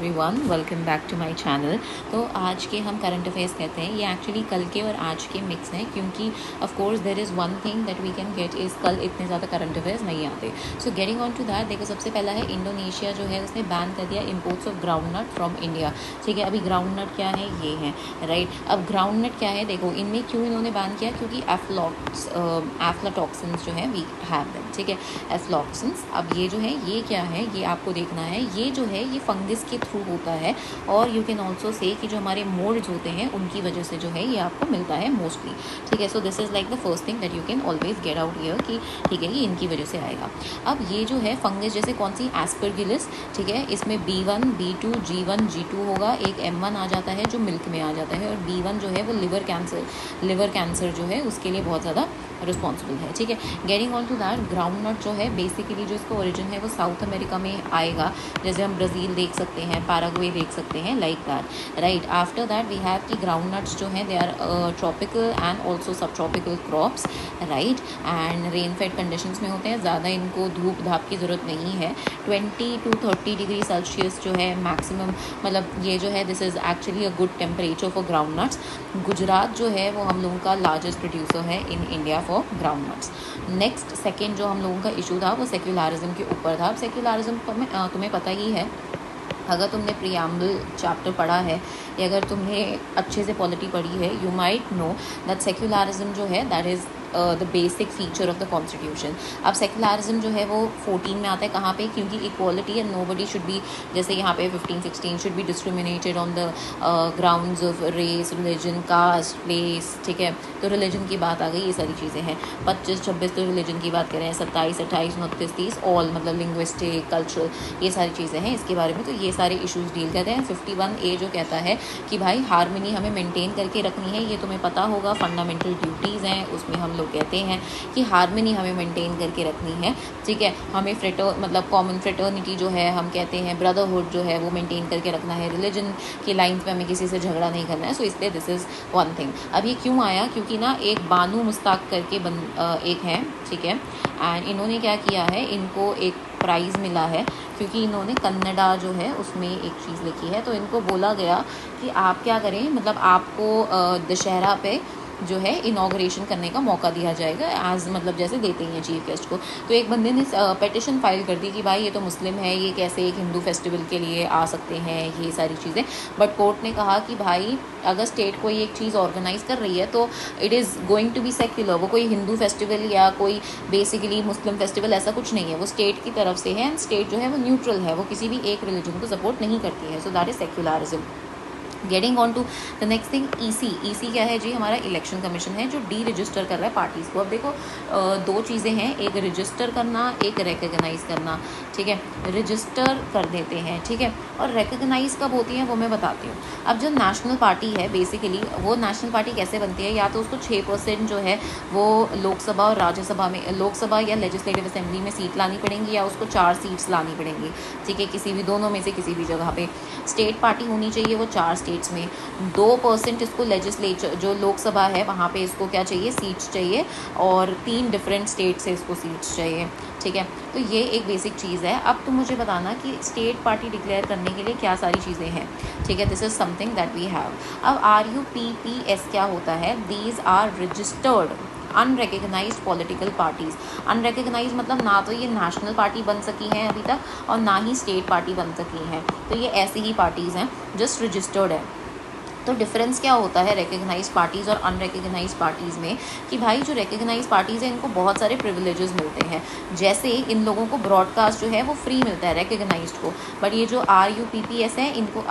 Everyone, welcome back to my channel. तो आज के हम करंट अफेयर्स कहते हैं, ये एक्चुअली कल के और आज के मिक्स हैं, क्योंकि of course there is one thing that we can get is कल इतने ज़्यादा करंट अफेयर्स नहीं आते। So getting on to that, देखो सबसे पहला है इंडोनेशिया जो है उसने बैन कर दिया imports of groundnut from India. ठीक है, अभी ग्राउंड नट क्या है, ये है राइट। अब ग्राउंड नट क्या है, देखो इनमें क्यों इन्होंने बैन किया, क्योंकि एफ्लाटॉक्सिन्स जो है वी हैव देम। ठीक है, एफ्लॉक्सिन्स। अब ये जो है ये क्या है, ये आपको देखना है। ये जो है ये फंगस के थ्रू होता है, और यू कैन ऑल्सो से कि जो हमारे मोल्ड्स होते हैं उनकी वजह से जो है ये आपको मिलता है मोस्टली। ठीक है, so this is like the first thing that you can always get out here कि ठीक है ये इनकी वजह से आएगा। अब ये जो है फंगस जैसे कौन सी, एस्परगिलिस। ठीक है, इसमें B1 B2 G1 G2 होगा। एक M1 आ जाता है जो मिल्क में आ जाता है, और B1 जो है वो लिवर कैंसर जो है उसके लिए बहुत ज़्यादा रिस्पॉन्सिबल है। ठीक है, getting on to that, groundnut जो है बेसिकली जो इसका ओरिजिन है वो साउथ अमेरिका में आएगा, जैसे हम ब्राज़ील देख सकते हैं, पैराग्वे देख सकते हैं, like that right. After that we have कि ग्राउंड नट्स जो हैं they are tropical and also सब tropical crops right, and rain fed conditions में होते हैं। ज़्यादा इनको धूप धाप की ज़रूरत नहीं है। 20 to 30 डिग्री सेल्सियस जो है मैक्सिमम, मतलब ये जो है this is actually a good temperature for ground nuts. Gujarat जो है वो हम लोगों का लार्जेस्ट प्रोड्यूसर है in India for ground nuts. Next second जो हम लोगों का इशू था वो सेक्युलरिज्म के ऊपर था। अब सेक्युलरिज्म तुम्हें पता ही है, अगर तुमने प्रियम्बल चैप्टर पढ़ा है या अगर तुमने अच्छे से पॉलिटी पढ़ी है, you might know that secularism जो है that is the basic feature of the constitution. अब सेक्युलरिज्म जो है वो 14 में आता है, कहाँ पे, क्योंकि equality and nobody should be, जैसे यहाँ पे 15-16 should be discriminated on the grounds of race, religion, caste, place. ठीक है, तो रिलीजन की बात आ गई, ये सारी चीज़ें हैं। 25-26 तो रिलीजन की बात करें, 27, 28, 29, 30 ऑल, मतलब लिंग्विस्टिक, कल्चरल, ये सारी चीज़ें हैं इसके बारे में। तो ये सारे इशूज़ डील करते हैं। 51A जो कहता है कि भाई हारमनी हमें मेंटेन करके रखनी है, ये तुम्हें पता होगा, फंडामेंटल ड्यूटीज़ हैं, उसमें हम लोग कहते हैं कि हारमनी हमें मेंटेन करके रखनी है। ठीक है, हमें मतलब कॉमन फ्रेटर्निटी जो है, हम कहते हैं ब्रदरहुड जो है वो मेंटेन करके रखना है। रिलीजन की लाइन पे हमें किसी से झगड़ा नहीं करना है। सो इसलिए दिस इज़ वन थिंग। अब ये क्यों आया, क्योंकि ना एक बानू मुस्ताक करके एक है, ठीक है, एंड इन्होंने क्या किया है, इनको एक प्राइज़ मिला है क्योंकि इन्होंने कन्नड़ा जो है उसमें एक चीज़ लिखी है। तो इनको बोला गया कि आप क्या करें, मतलब आपको दशहरा पे जो है इनॉग्रेशन करने का मौका दिया जाएगा, एज मतलब जैसे देते ही हैं चीफ गेस्ट को। तो एक बंदे ने पिटिशन फाइल कर दी कि भाई ये तो मुस्लिम है, ये कैसे एक हिंदू फेस्टिवल के लिए आ सकते हैं, ये सारी चीज़ें। बट कोर्ट ने कहा कि भाई अगर स्टेट कोई एक चीज़ ऑर्गेनाइज कर रही है तो it is going to be secular. वो कोई हिंदू फेस्टिवल या कोई बेसिकली मुस्लिम फेस्टिवल ऐसा कुछ नहीं है, वो स्टेट की तरफ से है, एंड स्टेट जो है वो न्यूट्रल है, वो किसी भी एक रिलीजन को सपोर्ट नहीं करती है। So that is secularism. Getting on to the next thing, EC क्या है जी, हमारा इलेक्शन कमीशन है जो डी रजिस्टर कर रहा है पार्टीज़ को। अब देखो दो चीज़ें हैं, एक रजिस्टर करना, एक रिकग्नाइज़ करना। ठीक है, रजिस्टर कर देते हैं, ठीक है, और रिकग्नाइज़ कब होती है वो मैं बताती हूँ। अब जो नेशनल पार्टी है बेसिकली, वो नेशनल पार्टी कैसे बनती है, या तो उसको 6% जो है वो लोकसभा और राज्यसभा में, लोकसभा या लेजिस्लेटिव असेंबली में सीट लानी पड़ेंगी, या उसको 4 सीट्स लानी पड़ेंगी। ठीक है, किसी भी दोनों में से किसी भी जगह पे स्टेट पार्टी होनी चाहिए, वो 4 स्टेट्स में। 2% इसको लेजिस्लेचर जो लोकसभा है वहाँ पे इसको क्या चाहिए, सीट्स चाहिए, और 3 डिफरेंट स्टेट से इसको सीट्स चाहिए। ठीक है, तो ये एक बेसिक चीज़ है। अब तुम मुझे बताना कि स्टेट पार्टी डिक्लेयर करने के लिए क्या सारी चीज़ें हैं। ठीक है, this is something that we have. अब RUPPS क्या होता है, these are registered unrecognised political parties. Unrecognised मतलब ना तो ये नेशनल पार्टी बन सकी हैं अभी तक, और ना ही स्टेट पार्टी बन सकी हैं, तो ये ऐसी ही पार्टीज़ हैं, जस्ट रजिस्टर्ड है। तो डिफरेंस क्या होता है रिकग्नाइज पार्टीज़ और अनरिकग्नाइज पार्टीज़ में, कि भाई जो रिकग्नाइज पार्टीज़ हैं इनको बहुत सारे प्रिविलेजेस मिलते हैं, जैसे इन लोगों को ब्रॉडकास्ट जो है वो फ्री मिलता है रिकग्नाइज्ड को। बट ये जो RUPPS है, इनको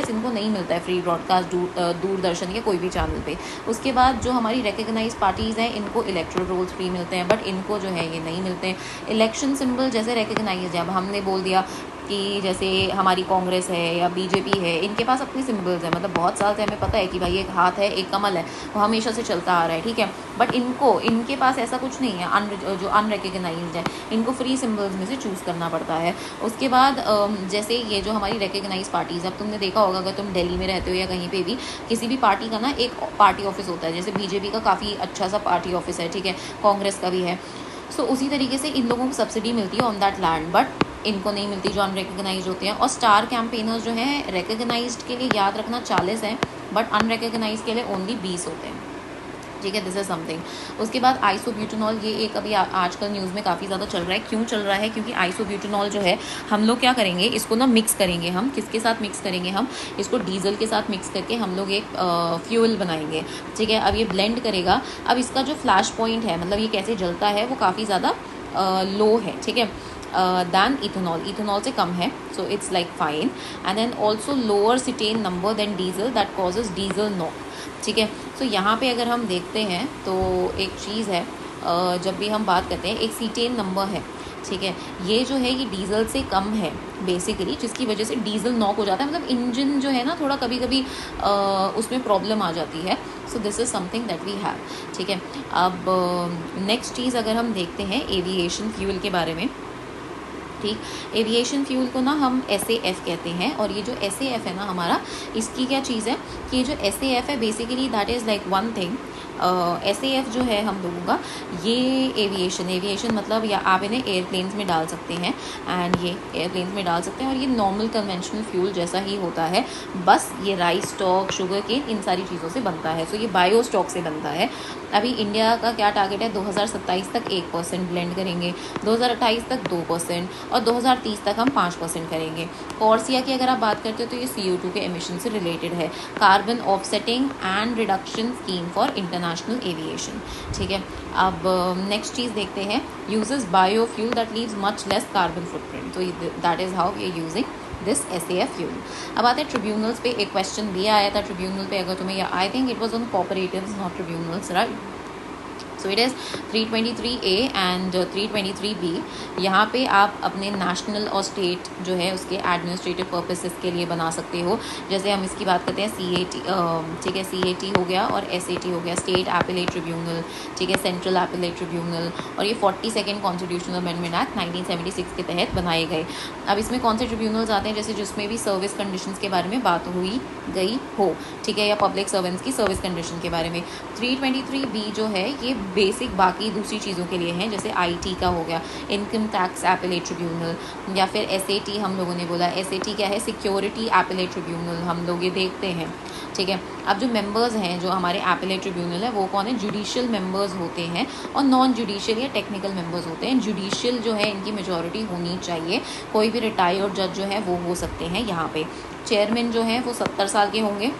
इनको नहीं मिलता है फ्री ब्रॉडकास्ट दूरदर्शन या कोई भी चैनल पे। उसके बाद जो हमारी रिकग्नाइज पार्टीज़ हैं इनको इलेक्टोरल रोल्स फ्री मिलते हैं, बट इनको जो है ये नहीं मिलते हैं। इलेक्शन सिंबल जैसे रिकग्नाइज है, अब हमने बोल दिया कि जैसे हमारी कांग्रेस है या BJP है, इनके पास अपनी सिंबल्स हैं, मतलब बहुत साल से हमें पता है कि भाई एक हाथ है, एक कमल है, वो हमेशा से चलता आ रहा है। ठीक है, बट इनके पास ऐसा कुछ नहीं है, जो अनरिकग्नाइज्ड है, इनको फ्री सिंबल्स में से चूज़ करना पड़ता है। उसके बाद जैसे ये जो हमारी रिकग्नाइज पार्टीज़, अब तुमने देखा होगा अगर तुम दिल्ली में रहते हो या कहीं पे भी, किसी भी पार्टी का ना एक पार्टी ऑफिस होता है, जैसे BJP का काफ़ी अच्छा सा पार्टी ऑफिस है, ठीक है, कांग्रेस का भी है। सो उसी तरीके से इन लोगों को सब्सिडी मिलती है ऑन दैट लैंड, बट इनको नहीं मिलती जो अनरिकग्नाइज्ड होते हैं। और स्टार कैंपेनर्स जो हैं रिकग्नाइज्ड के लिए याद रखना 40 हैं, बट अनरिकग्नाइज के लिए ओनली 20 होते हैं, ठीक है। This is something. उसके बाद आइसोब्यूटेनॉल, ये एक अभी आजकल न्यूज़ में काफ़ी ज़्यादा चल रहा है। क्यों चल रहा है? क्योंकि आइसोब्यूटेनॉल जो है हम लोग क्या करेंगे, इसको ना मिक्स करेंगे। हम किसके साथ मिक्स करेंगे? हम इसको डीजल के साथ मिक्स करके हम लोग एक फ्यूल बनाएंगे, ठीक है। अब ये ब्लेंड करेगा। अब इसका जो फ्लैश पॉइंट है, मतलब ये कैसे जलता है, वो काफ़ी ज़्यादा लो है, ठीक है, दैन इथेनॉल से कम है। So it's like fine. And then also lower cetane number than diesel that causes diesel knock, ठीक है। सो यहाँ पे अगर हम देखते हैं तो एक चीज़ है, जब भी हम बात करते हैं, एक सीटेन नंबर है, ठीक है, ये जो है ये डीजल से कम है बेसिकली, जिसकी वजह से डीजल नॉक हो जाता है, मतलब इंजन जो है ना थोड़ा कभी कभी उसमें प्रॉब्लम आ जाती है। So this is something that we have, ठीक है। अब नेक्स्ट चीज़ अगर हम देखते हैं एविएशन फ्यूल के बारे में, ठीक। एविएशन फ्यूल को ना हम SAF कहते हैं, और ये जो SAF है ना हमारा, इसकी क्या चीज़ है कि ये जो SAF है basically that is like one thing. SAF जो है हम लोगों का, ये एविएशन मतलब, या आप इन्हें एयरप्लेन्स में डाल सकते हैं, एंड ये एयरप्लेन्स में डाल सकते हैं, और ये नॉर्मल कन्वेंशनल फ्यूल जैसा ही होता है, बस ये राइस स्टॉक, शुगर केन, इन सारी चीज़ों से बनता है। सो ये बायो स्टॉक से बनता है। अभी इंडिया का क्या टारगेट है? 2027 तक 1% ब्लेंड करेंगे, 2028 तक 2%, और 2030 तक हम 5% करेंगे। कॉर्सिया की अगर आप बात करते हो तो ये CO2 के एमिशन से रिलेटेड है, carbon offsetting and reduction scheme for international aviation, ठीक है। अब नेक्स्ट चीज़ देखते हैं, uses biofuel that leaves much less carbon footprint. तो that is how we are using this SAF fuel. अब आते हैं ट्रिब्यूनल्स पे। एक क्वेश्चन भी आया था ट्रिब्यूनल पे, अगर तुम्हें, I think it was on cooperatives not tribunals, right. So it is 323A and 323B। यहाँ पे आप अपने नेशनल और स्टेट जो है उसके एडमिनिस्ट्रेटिव पर्पसेस के लिए बना सकते हो। जैसे हम इसकी बात करते हैं CAT, ठीक है, CAT हो गया, और SAT हो गया, स्टेट एपेलेट ट्रिब्यूनल, ठीक है, सेंट्रल एपेलेट ट्रिब्यूनल, और ये 42nd कॉन्स्टिट्यूशनल अमेंडमेंट एक्ट 1976 के तहत बनाए गए। अब इसमें कौन से ट्रिब्यूनल्स आते हैं? जैसे जिसमें भी सर्विस कंडीशंस के बारे में बात हुई गई हो, ठीक है, या पब्लिक सर्वेंट्स की सर्विस कंडीशन के बारे में। 323B जो है ये बेसिक बाकी दूसरी चीज़ों के लिए हैं, जैसे IT का हो गया, इनकम टैक्स एपेलेट ट्रिब्यूनल, या फिर SAT हम लोगों ने बोला। SAT क्या है? सिक्योरिटी एपेलेट ट्रिब्यूनल, हम लोग ये देखते हैं, ठीक है। अब जो मेंबर्स हैं जो हमारे एपेलेट ट्रिब्यूनल है, वो कौन है? जुडिशियल मेंबर्स होते हैं, और नॉन जुडिशियल या टेक्निकल मेंबर्स होते हैं। जुडिशियल जो है इनकी मेजॉरिटी होनी चाहिए, कोई भी रिटायर्ड जज जो है वो हो सकते हैं यहाँ पे। चेयरमैन जो है वो 70 साल के होंगे,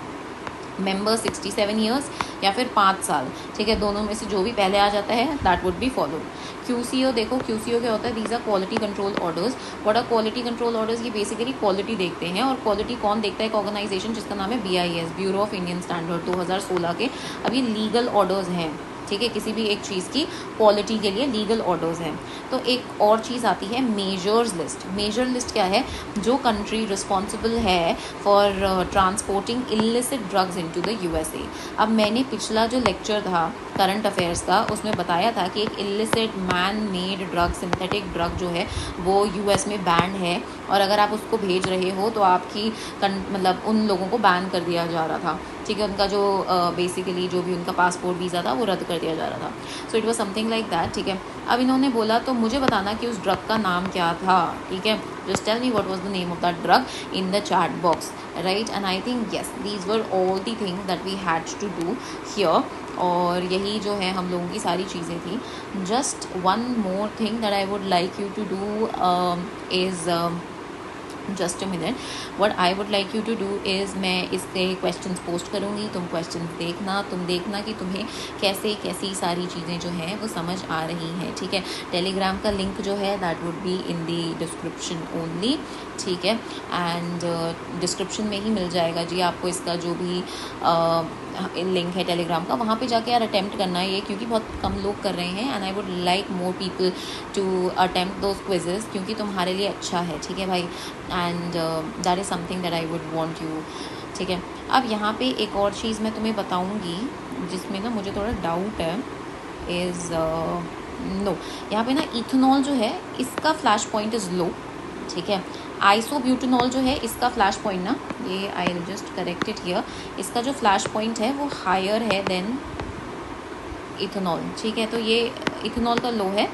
मेंबर 67 ईयर्स, या फिर 5 साल, ठीक है, दोनों में से जो भी पहले आ जाता है that would be followed. QCO देखो, QCO क्या होता है? These are quality control orders. What are quality control orders? ये बेसिकली क्वालिटी देखते हैं, और क्वालिटी कौन देखता है? एक ऑर्गेनाइजेशन जिसका नाम है BIS, bureau of Indian standard, 2016 के। अब ये लीगल ऑर्डर्स हैं, ठीक है, किसी भी एक चीज़ की क्वालिटी के लिए लीगल ऑर्डर्स हैं। तो एक और चीज़ आती है मेजर्स लिस्ट। मेजर लिस्ट क्या है? जो कंट्री रिस्पॉन्सिबल है for transporting illicit drugs into the USA। अब मैंने पिछला जो लेक्चर था करंट अफेयर्स का, उसमें बताया था कि एक illicit man made drug, synthetic drug जो है वो US में बैन है, और अगर आप उसको भेज रहे हो तो आपकी मतलब उन लोगों को बैन कर दिया जा रहा था, ठीक है, उनका जो बेसिकली जो भी उनका पासपोर्ट वीज़ा था वो रद्द कर दिया जा रहा था। So it was something like that, ठीक है। अब इन्होंने बोला तो मुझे बताना कि उस ड्रग का नाम क्या था, ठीक है, just tell me what was the name of that drug in the chat box, right. And I think yes, these were all the things that we had to do here, और यही जो है हम लोगों की सारी चीज़ें थी। Just one more thing that I would like you to do is just a minute, what I would like you to do is, मैं इसके क्वेश्चंस पोस्ट करूँगी, तुम क्वेश्चंस देखना, तुम देखना कि तुम्हें कैसे कैसी सारी चीज़ें जो हैं वो समझ आ रही हैं, ठीक है। टेलीग्राम का लिंक जो है that would be in the description only, ठीक है, एंड डिस्क्रिप्शन में ही मिल जाएगा जी आपको इसका जो भी लिंक है टेलीग्राम का, वहाँ पे जाके यार अटेम्प्ट करना है ये, क्योंकि बहुत कम लोग कर रहे हैं, and I would like more people to attempt those quizzes, क्योंकि तुम्हारे लिए अच्छा है, ठीक है भाई, and that is something that I would want you, ठीक है। अब यहाँ पे एक और चीज़ मैं तुम्हें बताऊँगी जिसमें ना मुझे थोड़ा डाउट है, इज़ नो, यहाँ पे ना इथेनॉल जो है इसका फ्लैश पॉइंट इज़ लो, ठीक है। आइसोब्यूटेनॉल जो है इसका फ्लैश पॉइंट ना, ये I will just correct it here, इसका जो फ्लैश पॉइंट है वो हायर है देन इथेनॉल, ठीक है। तो ये इथेनॉल का लो है,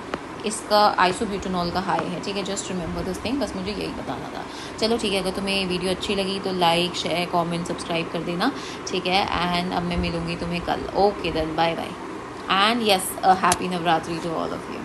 इसका आइसोब्यूटेनॉल का हाई है, ठीक है। जस्ट रिमेंबर दिस थिंग, बस मुझे यही बताना था। चलो ठीक है, अगर तुम्हें वीडियो अच्छी लगी तो लाइक शेयर कमेंट सब्सक्राइब कर देना, ठीक है। एंड अब मैं मिलूँगी तुम्हें कल। Okay then, bye bye and yes, happy Navratri to all of you.